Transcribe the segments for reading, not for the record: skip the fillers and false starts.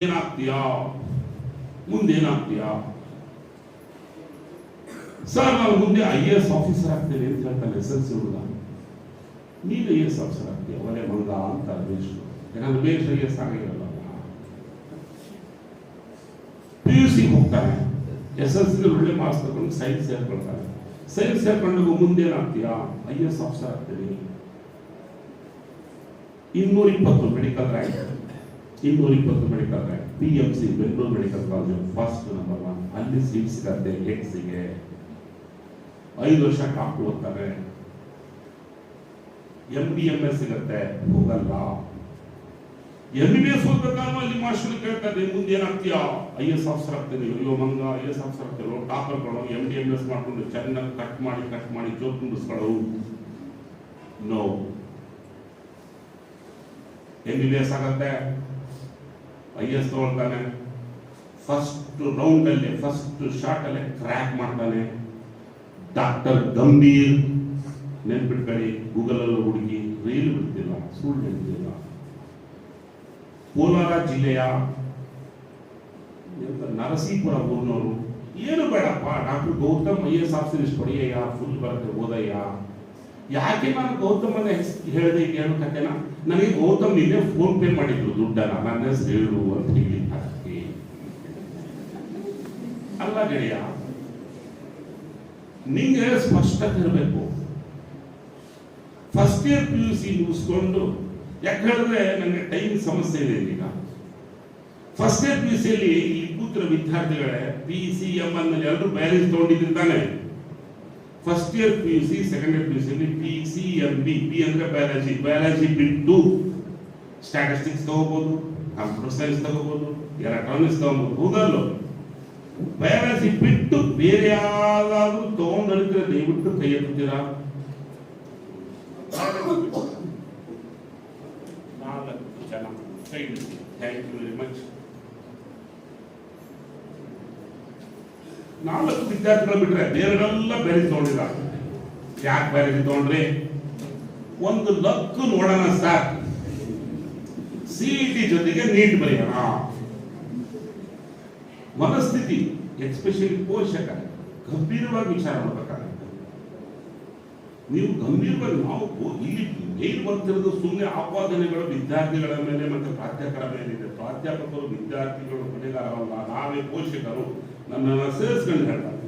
ಏನಾಗ್ತೀಯಾ, ಮುಂದೇನಾಗ್ತೀಯಾ? Sir ನಾನು ಮುಂದೆ IAS officer ಆಗ್ತೇನೆ ಅಂತ ಹೇಳ್ತಾನೆ SLC ಹುಡುಗ. ನೀನು IAS ಆಫೀಸರ್ ಆಗ್ತೀಯ, ಒಳ್ಳೆ ಮಂಗ ಅಂತ ಬೇಷ್. ಯಾಕಂದ್ರೆ ಬೇಷ್ IAS ಆಗಿರಲ್ಲ. PUC ಹೋಗ್ತಾನೆ, SLC ಒಳ್ಳೆ ಮಾರ್ಕ್ಸ್ ತಗೊಂಡು ಸೈನ್ಸ್ ಸೇರ್ಕೊಳ್ತಾನೆ. ಸೈನ್ಸ್ ಸೇರ್ಕೊಂಡು ಮುಂದೇನಾಗ್ತೀಯಾ, IAS ಆಫೀಸರ್ ಆಗ್ತೀನಿ. 220 medical rank, 220 medical rank. PMC Bengaluru medical college first number 1. ಅಲ್ಲಿ ಸೀಟ್ ಸಿಗತ್ತೆ ಎಕ್ಸ್ಗೆ. 5 ವರ್ಷ ಕಾಪು ಓದ್ತಾರೆ. MD MS ಸಿಗತ್ತೆ, ಹೋಗಲ್ಲ. MBBS ಓದ್ಬೇಕಾದ್ರೂ ಅಲ್ಲಿ ಮಾಸ್ಟರ್ ಕೇಳ್ತಾರೆ ಮುಂದೆ ಏನಾಗ್ತೀಯಾ, IAS ಆಫೀಸರ್ ಆಗ್ತೇನೆ. ಅಯ್ಯೋ ಮಂಗ, IAS ಆಫೀಸರ್ ಆಗ್ತೇವೆ, ಟಾಪರ್ ಕೊಡೋ. MD MS ಮಾಡ್ಕೊಂಡು ಚೆನ್ನಾಗಿ ಕಟ್ ಮಾಡಿ ಜೋಕ್ ತುಂಬಿಸ್ಕೊಳ್ಳೋ. ನೋ, MBBS ಆಗತ್ತೆ, IAS ತಗೊಳ್ತಾನೆ. ಫಸ್ಟ್ ರೌಂಡ್ ಅಲ್ಲಿ, ಫಸ್ಟ್ ಶಾರ್ಟ್ ಅಲ್ಲೇ ಕ್ರ್ಯಾಕ್ ಮಾಡ್ತಾನೆ. ಡಾಕ್ಟರ್ ಗಂಭೀರ್, ನೆನ್ಪಿಟ್ಕೊಳ್ಳಿ, ಗೂಗಲ್ ಅಲ್ಲಿ ಹುಡುಗಿ, ರೀಲ್ ಬಿಡ್ತಿಲ್ಲ, ಸುಳ್ಳು ಹೇಳ್ತಿಲ್ಲ. ಕೋಲಾರ ಜಿಲ್ಲೆಯ ನರಸೀಪುರ ಊರಿನವರು. ಏನು ಬೇಡಪ್ಪ, ಡಾಕ್ಟರ್ ಗೌತಮ್ IAS ಆಫೀಸರ್ ಇಷ್ಟು ಹೊಡೆಯಯ್ಯ, ಫುಲ್ ಬರುತ್ತೆ ಓದಯ್ಯ. ಯಾಕೆ ನಾನು ಗೌತಮನ್ನ ಹೇಳಿದೆ ಏನು ಕಥೆನ? ನನಗೆ ಗೌತಮ್ ನಿನ್ನೆ ಫೋನ್ ಪೇ ಮಾಡಿದ್ರು ದುಡ್ಡನ್ನ, ನನ್ನ ಹೆಸರು ಹೇಳು ಅಂತ ಹೇಳಿ. ಅಲ್ಲ ಗೆಳೆಯ, ನಿಂಗೆ ಸ್ಪಷ್ಟತೆ ಇರಬೇಕು. ಫಸ್ಟ್ ಇಯರ್ PUC ಮುಗಿಸ್ಕೊಂಡು, ಯಾಕೆ ಹೇಳಿದ್ರೆ ನನಗೆ ಟೈಮ್ ಸಮಸ್ಯೆ ಇದೆ ಈಗ. ಫಸ್ಟ್ ಇಯರ್ PUC ಅಲ್ಲಿ ಇಲ್ಲಿ ಕೂತಿರೋ ವಿದ್ಯಾರ್ಥಿಗಳೇ PCM ಅನ್ನಲ್ಲಿ ಎಲ್ಲರೂ ಬ್ಯಾರೇಜ್ ತಗೊಂಡಿದ್ದಾನೆ. First year PUC, second year PUC ಅಲ್ಲಿ PCMB. P ಅಂದ್ರೆ ಬಯಾಲಜಿ ಬಿಟ್ಟು ಸ್ಟ್ಯಾಟಿಸ್ಟಿಕ್ಸ್ ತಗೋಬಹುದು, ಕಂಪ್ಯೂಟರ್ ಸೈನ್ಸ್ ತಗೋಬಹುದು, ಎಲೆಕ್ಟ್ರಾನಿಕ್ಸ್ ತಗೋಬಹುದು. ಹೋಗಲ್ಲ, ಬಯಾಲಜಿ ಬಿಟ್ಟು ಬೇರೆ ಯಾವ್ದಾದ್ರು ತಗೊಂಡಿದ್ರೆ ದಯವಿಟ್ಟು ಕೈ ಎತ್ತೀರಾ? 4 ಜನ ಕೈ ಎತ್ತಿ. Thank you very much. 4 ವಿದ್ಯಾರ್ಥಿಗಳು ಬಿಟ್ರೆ ಬೇರೆಲ್ಲ ಬೇರೆ ತಗೊಂಡಿಲ್ಲ. ಯಾಕೆ ಬೇರೆ ತಗೊಂಡ್ರಿ? ಒಂದು ಲಕ್ ನೋಡೋಣ ಸರ್, CET ಜೊತೆಗೆ ನೀಟ್ ಬರೆಯೋಣ. ಮನಸ್ಥಿತಿ, ಎಸ್ಪೆಷಲಿ ಪೋಷಕ ಗಂಭೀರವಾಗಿ ವಿಚಾರ ಮಾಡಬೇಕಾಗುತ್ತೆ. ನೀವು ಗಂಭೀರವಾಗಿ, ನಾವು ಇಲ್ಲಿ ಏನು ಬರ್ತಿರೋದು ಸುಮ್ಮನೆ ಆಪಾದನೆಗಳು ವಿದ್ಯಾರ್ಥಿಗಳ ಮೇಲೆ ಮತ್ತು ಪ್ರಾಧ್ಯಾಪಕರ ಮೇಲಿದೆ. ಪ್ರಾಧ್ಯಾಪಕರು ವಿದ್ಯಾರ್ಥಿಗಳು ಹೊಣೆಗಾರರಲ್ಲ, ನಾವೇ ಪೋಷಕರು. ನನ್ನನ್ನು ಸೇರಿಸ್ಕೊಂಡು ಹೇಳ್ತಾರೆ,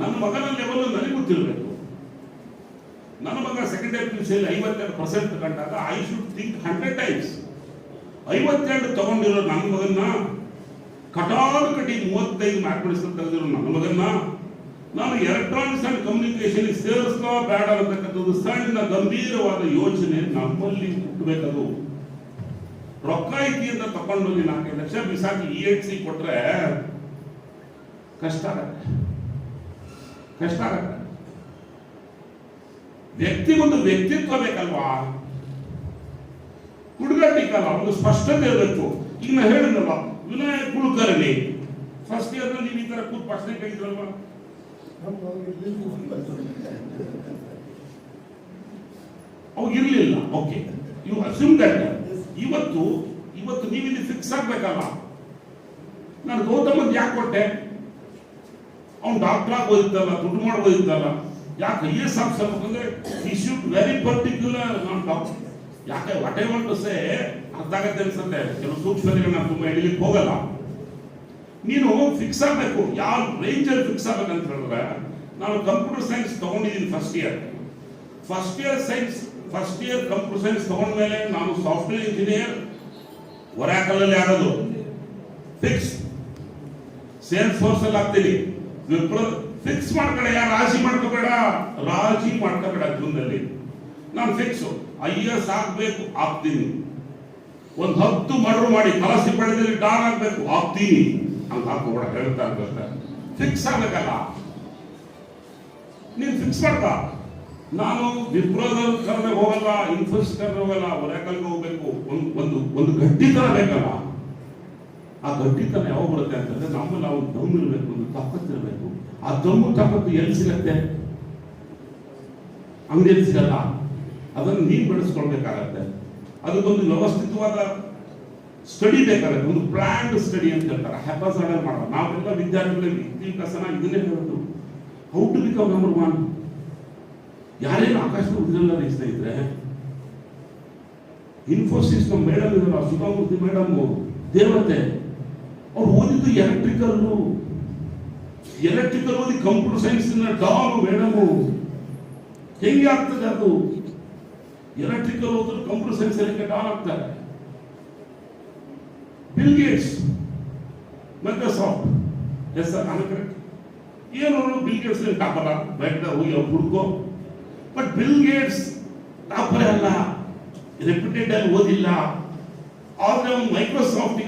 ನನ್ನ ಮಗನ ಲೆವೆಲ್ ನನಗೆ ಗೊತ್ತಿರಬೇಕು. ನನ್ನ ಮಗ ಸೆಕೆಂಡ್ ಇಯರ್ PUC 52% ತಗೊಂಡಾಗ ಐ ಶುಡ್ ಥಿಂಕ್ 100 ಟೈಮ್ಸ್. 52 ತಗೊಂಡಿರೋ ನನ್ನ ಮಗನ್ನ ಕಟಾಕಟಿ 35 ಮ್ಯಾಥಮೆಟಿಕ್ಸ್ ತೆಗೆದಿರೋ ನನ್ನ ಮಗನ್ನ ನಾನು ಎಲೆಕ್ಟ್ರಾನಿಕ್ಸ್ ಅಂಡ್ ಕಮ್ಯುನಿಕೇಶನ್ ಸೇರಿಸ್ಲೋ ಬೇಡ ಅಂತಕ್ಕಂಥದ್ದು ಸಣ್ಣ ಗಂಭೀರವಾದ ಯೋಚನೆ ನಮ್ಮಲ್ಲಿ ಹುಟ್ಟಬೇಕದು. ರೊಕ್ಕ ಐತಿ ಅಂತ ತಗೊಂಡೋಗಿ 4 ಲಕ್ಷ ಬಿಸಾಕಿ EHC ಕೊಟ್ರೆ ಕಷ್ಟ ಆಗತ್ತೆ. ವ್ಯಕ್ತಿಗೊಂದು ವ್ಯಕ್ತಿತ್ವ ಬೇಕಲ್ವಾ, ಹುಡುಗಾಟಿಕಲ್ಲ, ಒಂದು ಸ್ಪಷ್ಟತೆ ಇರಬೇಕು. ಈಗ ನಾ ಹೇಳಿದ್ನಲ್ವಾ, ವಿನಾಯಕ್ ಕುಲಕರ್ಣಿ ಫಸ್ಟ್ ಇಯರ್ ನಲ್ಲಿ ನೀವು ಈ ತರ ಕೂತ್ ಪ್ರಶ್ನೆ ಕೇಳಿದ್ರಲ್ವಾ? ಅವಾಗ ಇರ್ಲಿಲ್ಲ. Okay, you assume that. ಇವತ್ತು ನೀವಿಲ್ಲಿ ಫಿಕ್ಸ್ ಆಗ್ಬೇಕಲ್ಲ. ನಾನು ಗೌತಮ್ ಯಾಕೆ ಕೊಟ್ಟೆ? ಅವ್ನು ಡಾಕ್ಟರ್ ಆಗಿ ಓದಿದ್ದಲ್ಲ, ದುಡ್ಡು ಮಾಡಿ ಓದಿದ್ದಲ್ಲ. ಯಾಕೆ IAS ಆಫೀಸರ್ ಅಂದ್ರೆ ಈ ಶುಡ್ ವೆರಿ ಪರ್ಟಿಕ್ಯುಲರ್. ನಾನು ಡಾಕ್ಟರ್ ಯಾಕೆ what I want to say ಅರ್ಥ ಆಗತ್ತೆ ಅನ್ಸುತ್ತೆ. ಕೆಲವು ಸೂಕ್ಷ್ಮತೆಗಳನ್ನ ತುಂಬಾ ಹಿಡಿಲಿಕ್ಕೆ ಹೋಗಲ್ಲ. ನೀನು ಫಿಕ್ಸ್ ಆಗ್ಬೇಕು. ಯಾವ ರೇಂಜಲ್ಲಿ ಫಿಕ್ಸ್ ಆಗ್ಬೇಕಂತ ಹೇಳಿದ್ರೆ, ನಾನು ಕಂಪ್ಯೂಟರ್ ಸೈನ್ಸ್ ತಗೊಂಡಿದ್ದೀನಿ ಫಸ್ಟ್ ಇಯರ್ ಕಂಪ್ಯೂಟರ್ ಸೈನ್ಸ್ ತಗೊಂಡ್ಮೇಲೆ ನಾನು ಸಾಫ್ಟ್ವೇರ್ ಇಂಜಿನಿಯರ್ ಒರಾಕಲ್ ಅಲ್ಲಿ ಆಗೋದು ಫಿಕ್ಸ್. ಸೇಲ್ಸ್ ಫೋರ್ಸ್ ಅಲ್ಲಿ ಆಗ್ತೀನಿ. ಫಿಕ್ಸ್ ಮಾಡ್ಬೇಡ, ರಾಜಿ ಮಾಡ್ಕೋಬೇಡ ಜೀವನದಲ್ಲಿ. ನಾನು ಫಿಕ್ಸ್ IAS ಆಗ್ಬೇಕು, ಆಗ್ತೀನಿ. ಒಂದು 10 ಮರ್ಡರ್ ಮಾಡಿ ಕಲಸಿ ಪಡೆದಲ್ಲಿ ಡಾನ್ ಆಗ್ಬೇಕು, ಆಗ್ತೀನಿ. ಹಂಗ ಹಾಕೋಬೇಡ, ಹೇಳ್ತಾ ಇರ್ತಾರೆ. ಫಿಕ್ಸ್ ಆಗ್ಬೇಕಲ್ಲ, ನೀನ್ ಫಿಕ್ಸ್ ಮಾಡ್ಕ. ನಾನು ವಿಪ್ರೋದಲ್ಲಿ ಕರೆದ್ರೆ ಹೋಗಲ್ಲ, ಇನ್ಫೋಸಿಸ್ ಕರೆದ್ರೆ ಹೋಗಲ್ಲ, ಒರಾಕಲ್ಗೆ ಹೋಗ್ಬೇಕು. ಒಂದು ಗಟ್ಟಿತನ ಬೇಕಲ್ಲ. ಆ ಗಟ್ಟಿತನ ಯಾವಾಗ ಬರುತ್ತೆ ಅಂತಂದ್ರೆ ನಮ್ಮಲ್ಲಿ ನಾವು ದಮ್ಮು ಇರಬೇಕು, ಒಂದು ತಾಕತ್ತಿರಬೇಕು. ಆ ದಮ್ಮು ತಾಕತ್ತು ಎಲ್ಲಿ ಸಿಗತ್ತೆ? ಅಂಗಡಿಯಲ್ಲಿ ಸಿಗಲ್ಲ. ಅದನ್ನು ನೀವು ಬೆಳೆಸ್ಕೊಳ್ಬೇಕಾಗತ್ತೆ. ಅದಕ್ಕೊಂದು ವ್ಯವಸ್ಥಿತವಾದ ಸ್ಟಡಿ ಬೇಕಾದ್ರೆ ಒಂದು ಪ್ಲಾನ್ಡ್ ಸ್ಟಡಿ ಅಂತ ಹೇಳ್ತಾರೆ, ಹ್ಯಾಪಸಾರ್ಡರ್ ಮಾಡೋದು. ನಾವೆಲ್ಲ ವಿದ್ಯಾರ್ಥಿಗಳಿಗೆ ವಿದ್ಯಾಭ್ಯಾಸನ ಇದನ್ನೇ ಹೇಳೋದು, how to become number one. ಯಾರೇನು ಆಕಾಶದ ಉದ್ದಿರಲ್ಲ ರೀ ಸ್ನೇಹಿತರೆ. ಇನ್ಫೋಸಿಸ್ ನಮ್ಮ ಮೇಡಮ್ ಇದಾರ, ಸುಧಾಮೂರ್ತಿ ಮೇಡಮ್ ದೇವತೆ, ಅವ್ರು ಓದಿದ್ದು ಎಲೆಕ್ಟ್ರಿಕಲ್ ಓದಿ ಕಂಪ್ಯೂಟರ್ ಸೈನ್ಸ್ ಡಾನ್ ಮೇಡಮ್. ಹೆಂಗೆ ಆಗ್ತದೆ ಅದು? ಎಲೆಕ್ಟ್ರಿಕಲ್ ಓದಿದ್ರು ಕಂಪ್ಯೂಟರ್ ಸೈನ್ಸ್ ಅಲ್ಲಿ ಡಾನ್ ಆಗ್ತಾರೆ. Bill Gates Microsoft, yes sir ನಾನು ಕರೆಕ್ಟ್. ಏನು ಬಿಲ್ ಗೇಟ್ಸ್ ಟಾಪರ, ಬೇಡ ಹೋಗಿ ಅವ್ರು ಹುಡುಕೋ. ಬಟ್ ಬಿಲ್ ಗೇಟ್ಸ್ ಟಾಪರೇ ಅಲ್ಲ, ರೆಪ್ಯೂಟೆಡ್ ಆಗಿ ಓದಿಲ್ಲ, ಆದ್ರೆ ಅವ್ನು ಮೈಕ್ರೋಸಾಫ್ಟ್